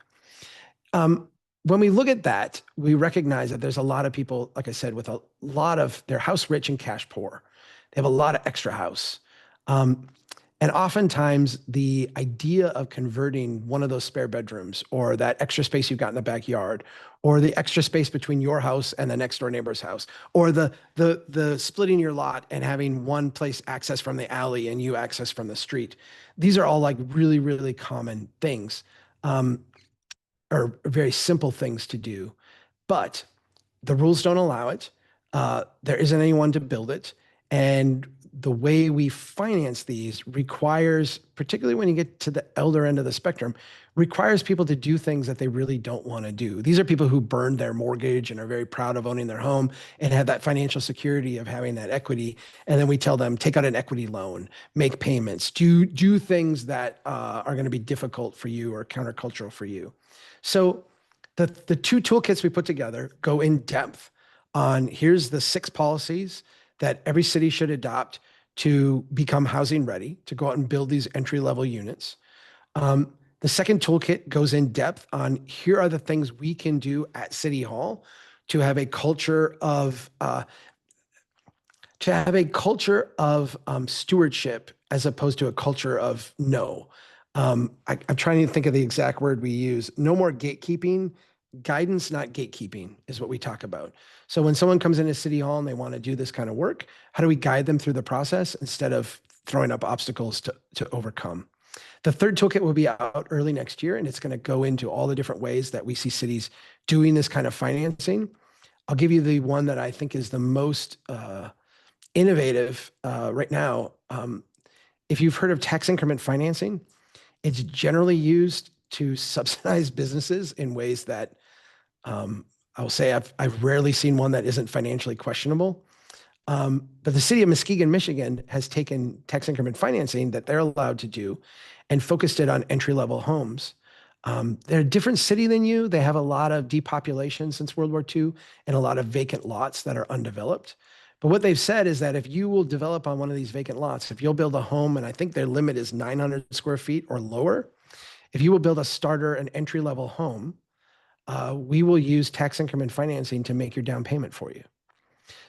When we look at that, we recognize that there's a lot of people, like I said, with a lot of they're house rich and cash poor. They have a lot of extra house. And oftentimes the idea of converting one of those spare bedrooms or that extra space you've got in the backyard or the extra space between your house and the next door neighbor's house or the splitting your lot and having one place access from the alley and you access from the street. These are all like really, really common things, or very simple things to do, but the rules don't allow it. There isn't anyone to build it. And the way we finance these requires, particularly when you get to the elder end of the spectrum, requires people to do things that they really don't want to do. These are people who burned their mortgage and are very proud of owning their home and have that financial security of having that equity. And then we tell them, take out an equity loan, make payments, do things that are going to be difficult for you or countercultural for you. So the 2 toolkits we put together go in depth on here's the 6 policies that every city should adopt to become housing ready, to go out and build these entry-level units. The second toolkit goes in depth on here are the things we can do at City Hall to have a culture of stewardship as opposed to a culture of no. I'm trying to think of the exact word we use. No more gatekeeping. Guidance, not gatekeeping, is what we talk about. So when someone comes into City Hall and they want to do this kind of work, how do we guide them through the process instead of throwing up obstacles to overcome? The third toolkit will be out early next year, and it's going to go into all the different ways that we see cities doing this kind of financing. I'll give you the one that I think is the most innovative right now. If you've heard of tax increment financing, it's generally used to subsidize businesses in ways that I will say I've rarely seen one that isn't financially questionable. But the city of Muskegon, Michigan has taken tax increment financing that they're allowed to do and focused it on entry-level homes. They're a different city than you. They have a lot of depopulation since World War II and a lot of vacant lots that are undeveloped. But what they've said is that if you will develop on one of these vacant lots, if you'll build a home, and I think their limit is 900 square feet or lower, if you will build a starter, an entry-level home, we will use tax increment financing to make your down payment for you.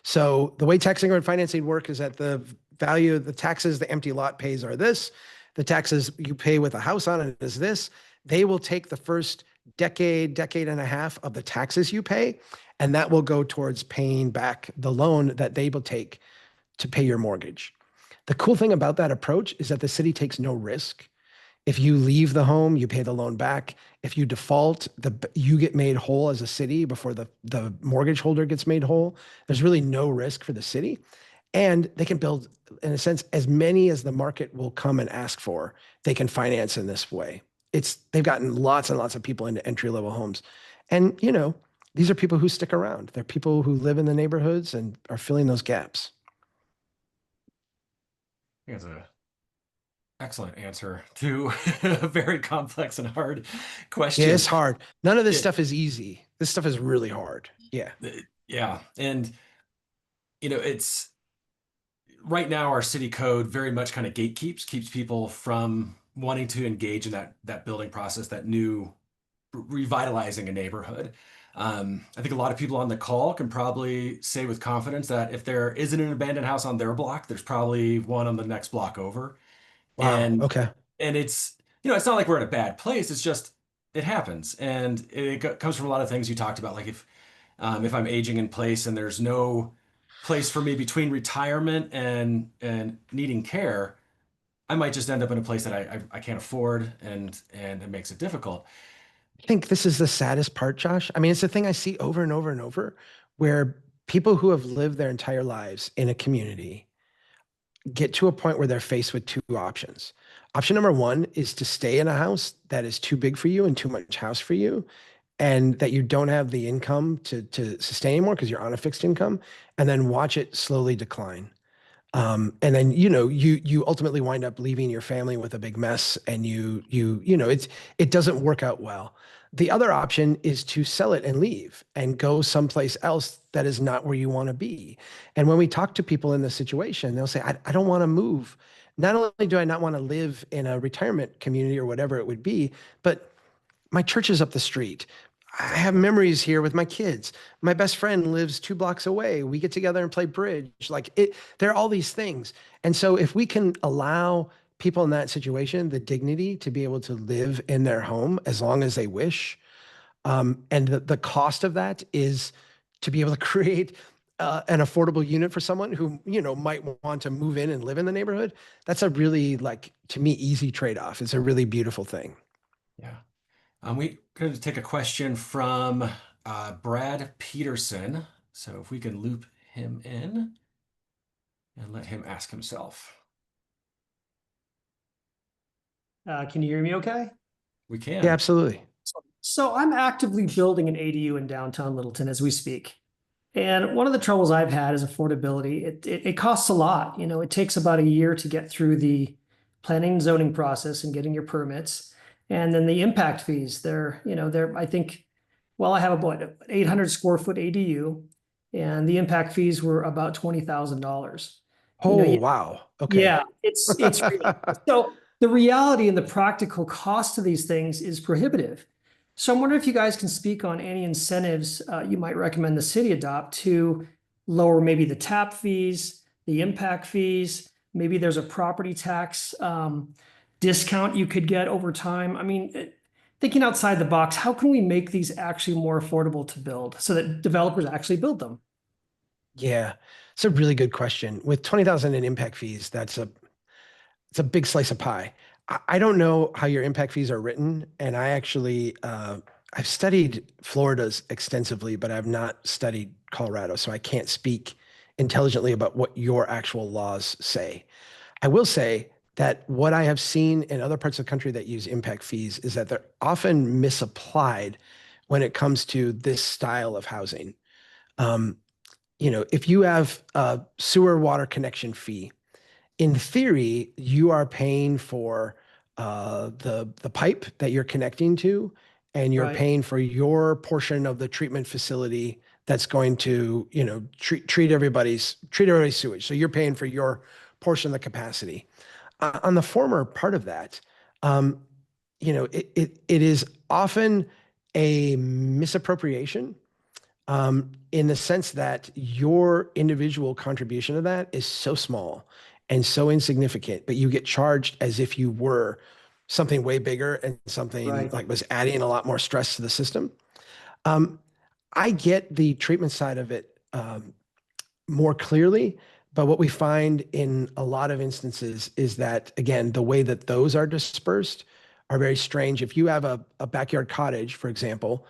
So the way tax increment financing work is that the value of the taxes the empty lot pays are this. The taxes you pay with a house on it is this. They will take the first decade and a half of the taxes you pay, and that will go towards paying back the loan that they will take to pay your mortgage. The cool thing about that approach is that the city takes no risk. If you leave the home, you pay the loan back. If you default, you get made whole as a city before the mortgage holder gets made whole. There's really no risk for the city. And they can build, in a sense, as many as the market will come and ask for, they can finance in this way. They've gotten lots and lots of people into entry-level homes. And, these are people who stick around. They're people who live in the neighborhoods and are filling those gaps. I think that's an excellent answer to a very complex and hard question. Yeah, it's hard. None of this Yeah. stuff is easy. This stuff is really hard. Yeah. Yeah. And, it's right now our city code very much kind of keeps people from wanting to engage in that building process, that new revitalizing a neighborhood. I think a lot of people on the call can probably say with confidence that if there isn't an abandoned house on their block, there's probably one on the next block over. Wow. And Okay. it's it's not like we're in a bad place. It's just it happens, and it comes from a lot of things you talked about. Like if I'm aging in place and there's no place for me between retirement and needing care, I might just end up in a place that I can't afford, and it makes it difficult. I think this is the saddest part, Josh. I mean, it's the thing I see over and over and over, where people who have lived their entire lives in a community get to a point where they're faced with two options. Option number one is to stay in a house that is too big for you and too much house for you, and that you don't have the income to sustain anymore because you're on a fixed income, and then watch it slowly decline. And then you ultimately wind up leaving your family with a big mess, and it doesn't work out well. The other option is to sell it and leave and go someplace else that is not where you want to be. And when we talk to people in this situation, they'll say, I don't want to move. Not only do I not want to live in a retirement community or whatever it would be, but my church is up the street. I have memories here with my kids. My best friend lives 2 blocks away. We get together and play bridge. There are all these things. And so if we can allow people in that situation the dignity to be able to live in their home as long as they wish, and the cost of that is to be able to create an affordable unit for someone who might want to move in and live in the neighborhood. That's a really, to me, easy trade-off. It's a really beautiful thing. Yeah. We going to take a question from Brad Peterson. So if we can loop him in and let him ask himself. Can you hear me okay? We can. Yeah, absolutely. So I'm actively building an ADU in downtown Littleton as we speak. And one of the troubles I've had is affordability. It costs a lot. It takes about a year to get through the planning and zoning process and getting your permits. And then the impact fees, I think, I have about 800 square foot ADU, and the impact fees were about $20,000. Wow. Okay. Yeah, it's so the reality and the practical cost of these things is prohibitive. So I'm wondering if you guys can speak on any incentives you might recommend the city adopt to lower maybe the tap fees, the impact fees. Maybe there's a property tax discount you could get over time. I mean, thinking outside the box, how can we make these actually more affordable to build so that developers actually build them? Yeah, it's a really good question. With 20,000 in impact fees, it's a big slice of pie. I don't know how your impact fees are written, and I actually I've studied Florida's extensively, but I've not studied Colorado, so I can't speak intelligently about what your actual laws say. I will say that what I have seen in other parts of the country that use impact fees is that they're often misapplied when it comes to this style of housing. If you have a sewer water connection fee, in theory, you are paying for the pipe that you're connecting to, and you're Right. paying for your portion of the treatment facility that's going to, treat everybody's sewage. So you're paying for your portion of the capacity. On the former part of that, it is often a misappropriation, in the sense that your individual contribution to that is so small and so insignificant, but you get charged as if you were something way bigger and something Right. like was adding a lot more stress to the system. I get the treatment side of it more clearly, but what we find in a lot of instances is that, again, the way that those are dispersed are very strange. If you have a backyard cottage, for example,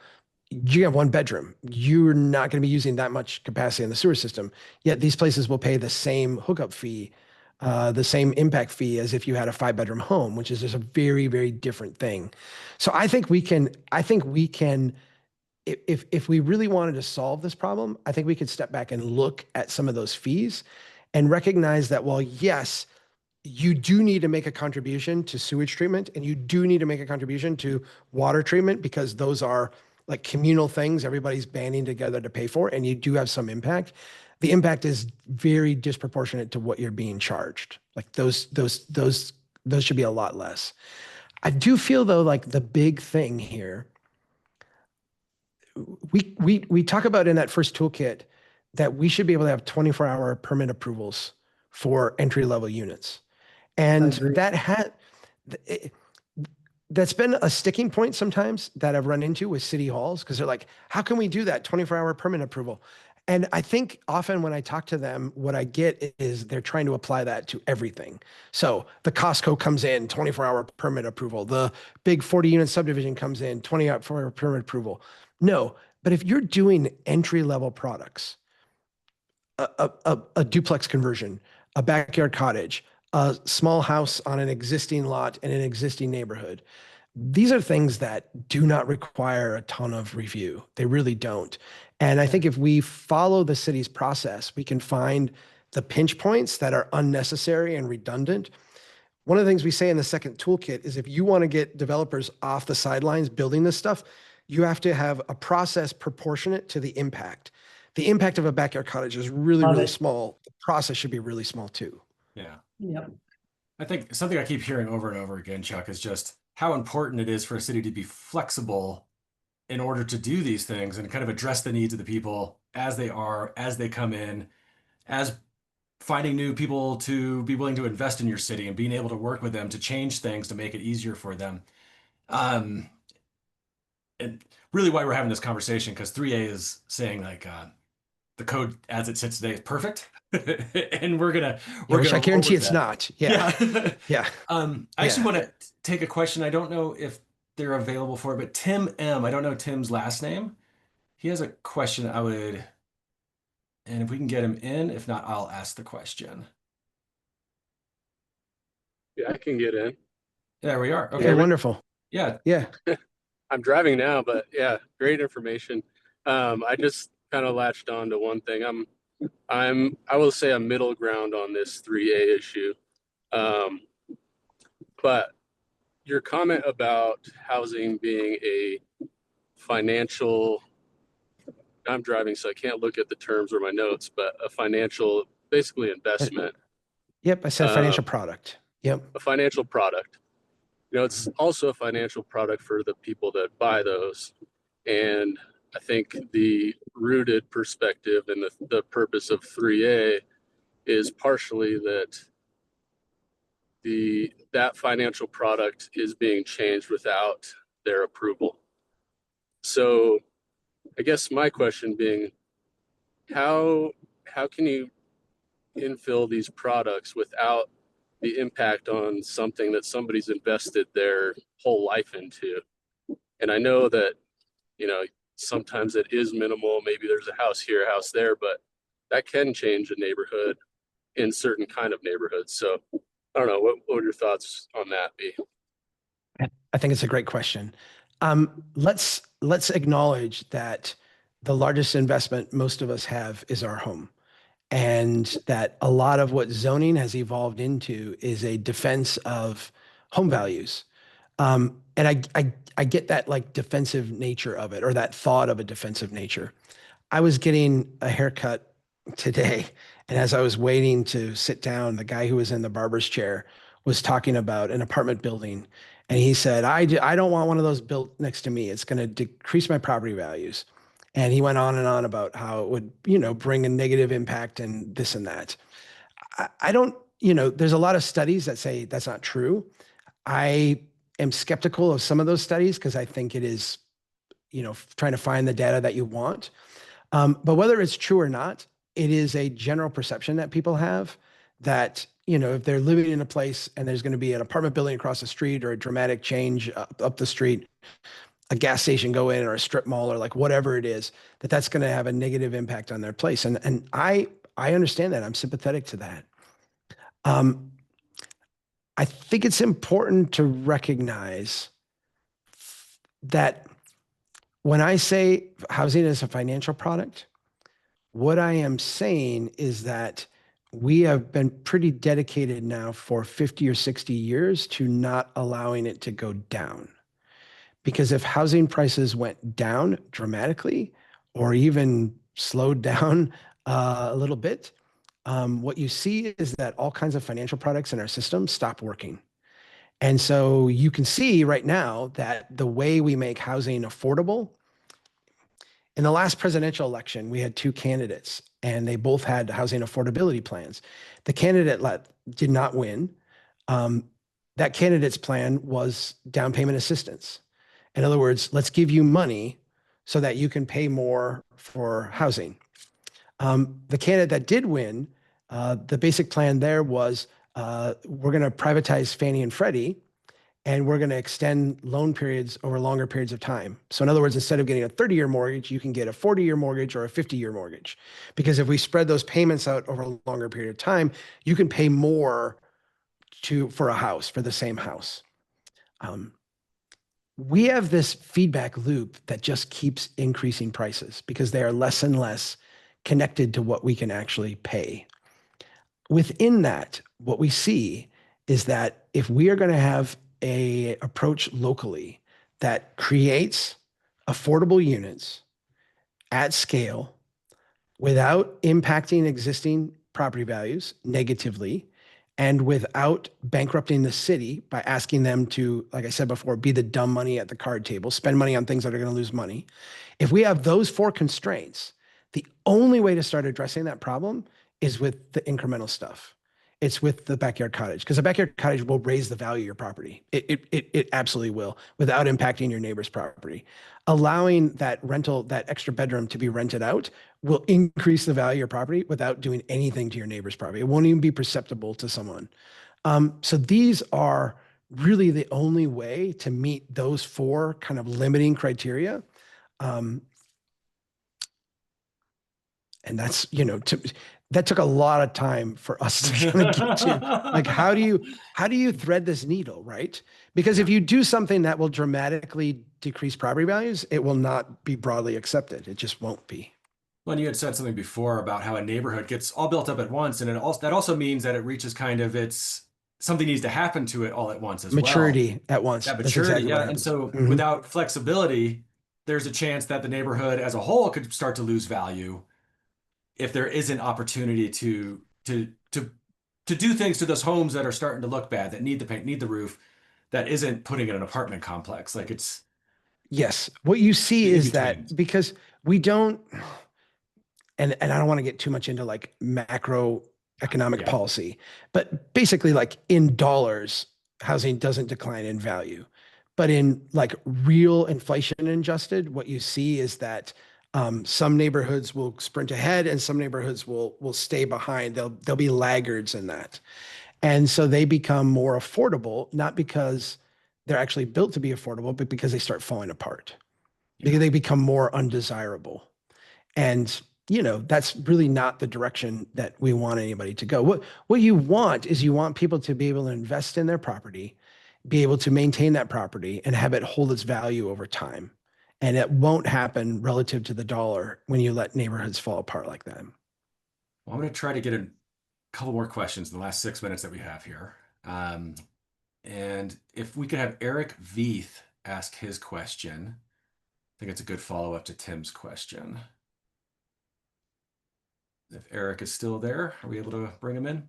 you have one bedroom. You're not going to be using that much capacity in the sewer system. Yet these places will pay the same hookup fee, the same impact fee as if you had a 5-bedroom home, which is just a very, very different thing. So I think we can, if we really wanted to solve this problem, I think we could step back and look at some of those fees and recognize that, well, yes, you do need to make a contribution to sewage treatment and you do need to make a contribution to water treatment because those are like communal things everybody's banding together to pay for, and you do have some impact. The impact is very disproportionate to what you're being charged. Like those should be a lot less. I do feel though, like the big thing here, we talk about in that first toolkit that we should be able to have 24-hour permit approvals for entry-level units. And that's been a sticking point sometimes that I've run into with city halls, because they're like, how can we do that 24-hour permit approval? And I think often when I talk to them, what I get is they're trying to apply that to everything. So the Costco comes in, 24-hour permit approval. The big 40-unit subdivision comes in, 24-hour permit approval. No, but if you're doing entry-level products, a duplex conversion, a backyard cottage, a small house on an existing lot in an existing neighborhood, these are things that do not require a ton of review. They really don't. And I think if we follow the city's process, we can find the pinch points that are unnecessary and redundant. One of the things we say in the second toolkit is if you want to get developers off the sidelines building this stuff, you have to have a process proportionate to the impact. The impact of a backyard cottage is really, really small. The process should be really small too. Yeah. Yep. I think something I keep hearing over and over again, Chuck, is just how important it is for a city to be flexible in order to do these things and kind of address the needs of the people as they are, as they come in, as finding new people to be willing to invest in your city and being able to work with them to change things to make it easier for them. And really why we're having this conversation, because 3A is saying like the code as it sits today is perfect. And which I guarantee it's not. Yeah. Yeah. I actually want to take a question. I don't know if they're available for it, but Tim M, I don't know Tim's last name. He has a question and if we can get him in, if not, I'll ask the question. Yeah, I can get in. There we are. Okay. Yeah, wonderful. Yeah. Yeah. I'm driving now, but yeah, great information. I just kind of latched on to one thing. I will say I'm middle ground on this 3A issue. But your comment about housing being a financial, I'm driving, so I can't look at the terms or my notes, but a financial, basically investment. Yep. I said financial product. Yep. A financial product. You know, it's also a financial product for the people that buy those. And I think the rooted perspective and the purpose of 3A is partially that that financial product is being changed without their approval. So I guess my question being, how can you infill these products without the impact on something that somebody's invested their whole life into? And I know that, you know, sometimes it is minimal. Maybe there's a house here, a house there, but that can change a neighborhood in certain kind of neighborhoods. So I don't know, what would your thoughts on that be? I think it's a great question. Let's acknowledge that the largest investment most of us have is our home, and that a lot of what zoning has evolved into is a defense of home values. And I get that like defensive nature of it, or that thought of a defensive nature. I was getting a haircut today, and as I was waiting to sit down, the guy who was in the barber's chair was talking about an apartment building. And he said, I don't want one of those built next to me. It's going to decrease my property values. And he went on and on about how it would, you know, bring a negative impact and this and that. I don't, you know, there's a lot of studies that say that's not true. I am skeptical of some of those studies because I think it is, trying to find the data that you want. But whether it's true or not, it is a general perception that people have that, if they're living in a place and there's going to be an apartment building across the street or a dramatic change up the street, a gas station go in or a strip mall or like whatever it is, that's going to have a negative impact on their place. And I understand that. I'm sympathetic to that. I think it's important to recognize that when I say housing is a financial product, what I am saying is that we have been pretty dedicated now for 50 or 60 years to not allowing it to go down. Because if housing prices went down dramatically or even slowed down a little bit, what you see is that all kinds of financial products in our system stop working. And so you can see right now that the way we make housing affordable, in the last presidential election, we had two candidates and they both had housing affordability plans. The candidate did not win. That candidate's plan was down payment assistance. In other words, let's give you money so that you can pay more for housing. The candidate that did win, the basic plan there was we're going to privatize Fannie and Freddie, and we're going to extend loan periods over longer periods of time. So in other words, instead of getting a 30-year mortgage, you can get a 40-year mortgage or a 50-year mortgage. Because if we spread those payments out over a longer period of time, you can pay more for a house, for the same house. We have this feedback loop that just keeps increasing prices because they are less and less connected to what we can actually pay. Within that, what we see is that if we are going to have a approach locally that creates affordable units at scale without impacting existing property values negatively and without bankrupting the city by asking them to, like I said before, be the dumb money at the card table, spend money on things that are going to lose money. If we have those four constraints, the only way to start addressing that problem is with the incremental stuff. It's with the backyard cottage, because a backyard cottage will raise the value of your property. It absolutely will, without impacting your neighbor's property. Allowing that rental, that extra bedroom to be rented out will increase the value of your property without doing anything to your neighbor's property. It won't even be perceptible to someone. So these are really the only way to meet those four kind of limiting criteria. And that's, that took a lot of time for us to kind of get to. Like, how do you thread this needle, right? Because if you do something that will dramatically decrease property values, it will not be broadly accepted. It just won't be. Well, and you had said something before about how a neighborhood gets all built up at once, and that also means that it reaches kind of something needs to happen to it all at once as Maturity at once. Yeah, That's maturity. exactly what Yeah, and happens. so without flexibility, there's a chance that the neighborhood as a whole could start to lose value if there isn't opportunity to do things to those homes that are starting to look bad, that need the paint, need the roof, that isn't putting in an apartment complex. Like it's. Yes. What you see is that because we don't, and I don't want to get too much into like macroeconomic policy, but basically like in dollars, housing doesn't decline in value. But in like real inflation adjusted, what you see is that some neighborhoods will sprint ahead and some neighborhoods will stay behind. They'll be laggards in that. And so they become more affordable, not because they're actually built to be affordable, but because they start falling apart. Because they become more undesirable. And that's really not the direction that we want anybody to go. What you want is you want people to be able to invest in their property, be able to maintain that property and have it hold its value over time. And it won't happen relative to the dollar when you let neighborhoods fall apart like that. Well, I'm going to try to get a couple more questions in the last 6 minutes that we have here. And if we could have Eric Veith ask his question, I think it's a good follow-up to Tim's question. If Eric is still there, are we able to bring him in?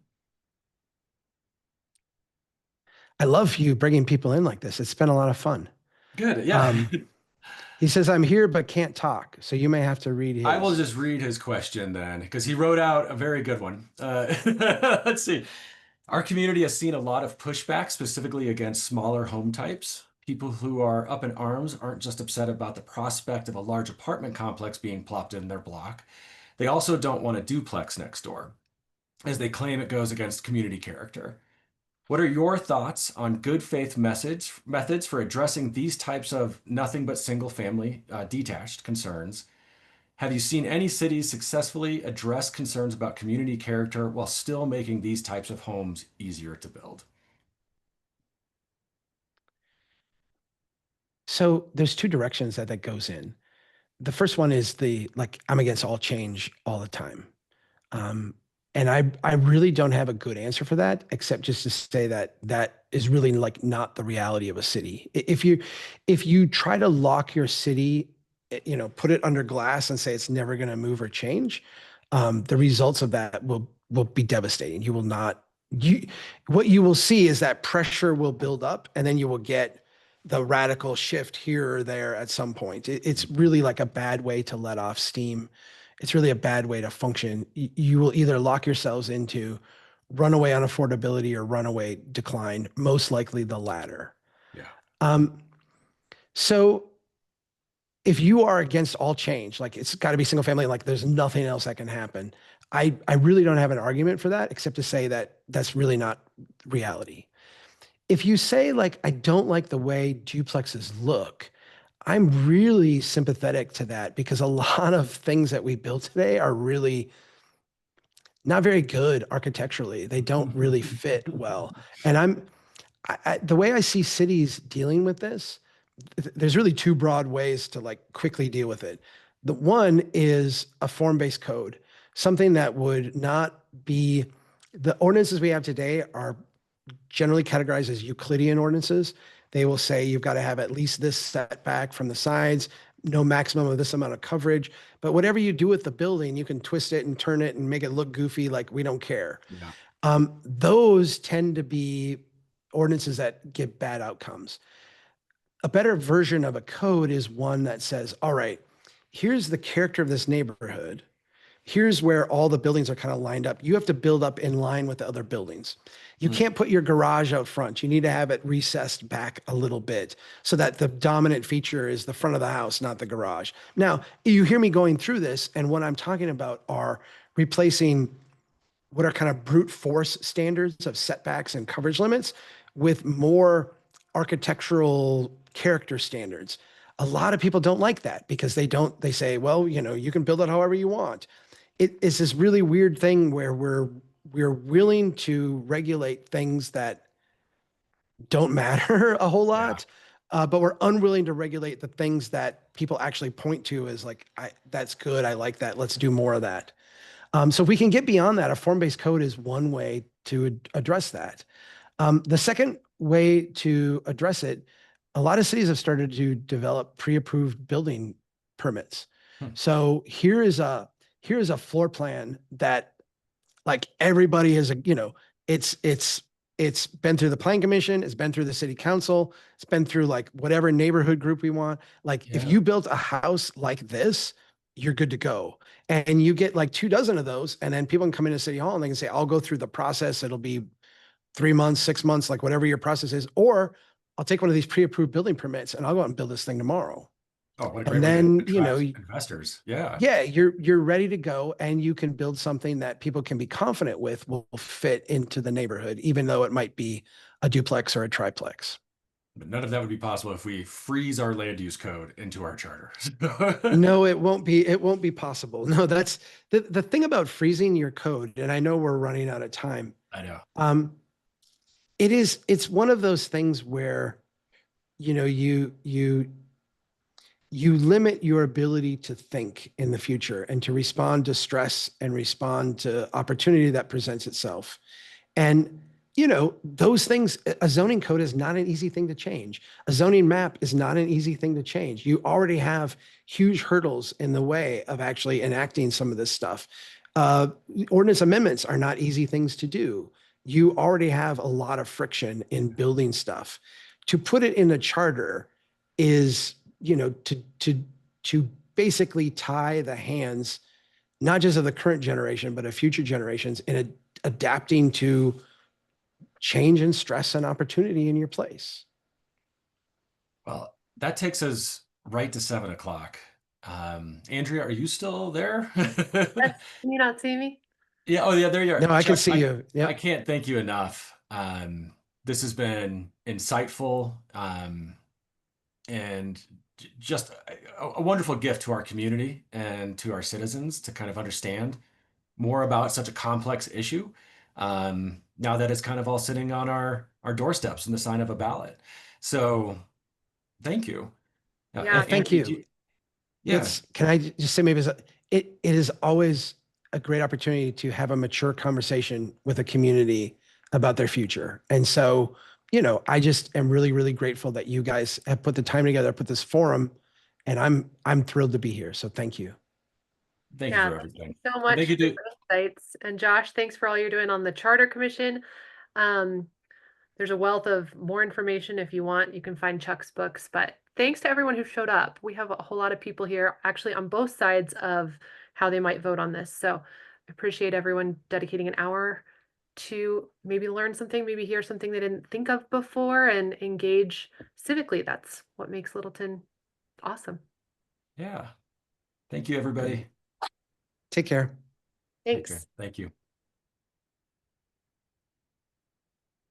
I love you bringing people in like this. It's been a lot of fun. Good. Yeah. He says, I'm here, but can't talk. So you may have to read his. I will just read his question then, because he wrote out a very good one. Let's see. Our community has seen a lot of pushback, specifically against smaller home types. People who are up in arms aren't just upset about the prospect of a large apartment complex being plopped in their block. They also don't want a duplex next door, as they claim it goes against community character. What are your thoughts on good faith methods for addressing these types of nothing but single family detached concerns? Have you seen any cities successfully address concerns about community character while still making these types of homes easier to build? So there's two directions that goes in. The first one is I'm against all change all the time. Um, and I really don't have a good answer for that, except just to say that that is really like not the reality of a city. If you try to lock your city, put it under glass and say it's never going to move or change, the results of that will be devastating. You will not. What you will see is that pressure will build up, and then you will get the radical shift here or there at some point. It's really like a bad way to let off steam. It's really a bad way to function. You will either lock yourselves into runaway unaffordability or runaway decline, most likely the latter. Yeah. So if you are against all change, like it's got to be single family, like there's nothing else that can happen. I really don't have an argument for that, except to say that that's really not reality. If you say like, I don't like the way duplexes look, I'm really sympathetic to that because a lot of things that we build today are really not very good architecturally. They don't really fit well. And the way I see cities dealing with this, there's really two broad ways to like quickly deal with it. The one is a form-based code, something that would not be, the ordinances we have today are generally categorized as Euclidean ordinances. They will say you've got to have at least this setback from the sides, no maximum of this amount of coverage. But whatever you do with the building, you can twist it and turn it and make it look goofy, like we don't care. Yeah. Those tend to be ordinances that give bad outcomes. A better version of a code is one that says, all right, here's the character of this neighborhood. Here's where all the buildings are kind of lined up. You have to build up in line with the other buildings. You can't put your garage out front. You need to have it recessed back a little bit so that the dominant feature is the front of the house, not the garage. Now, you hear me going through this, and what I'm talking about are replacing what are kind of brute force standards of setbacks and coverage limits with more architectural character standards. A lot of people don't like that because they say, well, you can build it however you want. It's this really weird thing where we're willing to regulate things that don't matter a whole lot, but we're unwilling to regulate the things that people actually point to as like, that's good, I like that, let's do more of that. So if we can get beyond that, a form-based code is one way to address that. The second way to address it, a lot of cities have started to develop pre-approved building permits. So here is a floor plan that like everybody is it's been through the planning commission, it's been through the city council, it's been through like whatever neighborhood group we want. Like if you built a house like this, you're good to go. And you get like 24 of those, and then people can come into City Hall and they can say, I'll go through the process. It'll be 3 months, 6 months, like whatever your process is, or I'll take one of these pre-approved building permits and I'll go out and build this thing tomorrow. Oh, what a great And way to then, attract investors. Yeah. yeah, you're ready to go, and you can build something that people can be confident with will fit into the neighborhood, even though it might be a duplex or a triplex. But none of that would be possible if we freeze our land use code into our charter. No, it won't be possible. No, that's the thing about freezing your code, and I know we're running out of time. I know. It's one of those things where, you limit your ability to think in the future and to respond to stress and respond to opportunity that presents itself. And, those things, a zoning code is not an easy thing to change. A zoning map is not an easy thing to change. You already have huge hurdles in the way of actually enacting some of this stuff. Ordinance amendments are not easy things to do. You already have a lot of friction in building stuff. To put it in a charter is, to basically tie the hands, not just of the current generation, but of future generations in adapting to change and stress and opportunity in your place. Well, that takes us right to 7 o'clock. Andrea, are you still there? Can you not see me? Yeah. Oh, yeah. There you are. No, I can Chuck, see you. I Yep. can't thank you enough. This has been insightful, and just a wonderful gift to our community and to our citizens to kind of understand more about such a complex issue. Now that it's kind of all sitting on our doorsteps in the sign of a ballot. So thank you. Yeah. Thank Andrea, you. yeah. Can I just say maybe it is always a great opportunity to have a mature conversation with a community about their future. And so, I just am really, really grateful that you guys have put the time together, put this forum, and I'm thrilled to be here. So thank you. Thank you Yeah, for thank you everything. so And much thank for you the to, insights. And Josh, thanks for all you're doing on the Charter Commission. Um, there's a wealth of more information if you want. You can find Chuck's books, but thanks to everyone who showed up. We have a whole lot of people here actually on both sides of how they might vote on this. So I appreciate everyone dedicating an hour to maybe learn something, maybe hear something they didn't think of before and engage civically. That's what makes Littleton awesome. yeah. Thank you, everybody. Take care. Take care. Thanks. Thank you.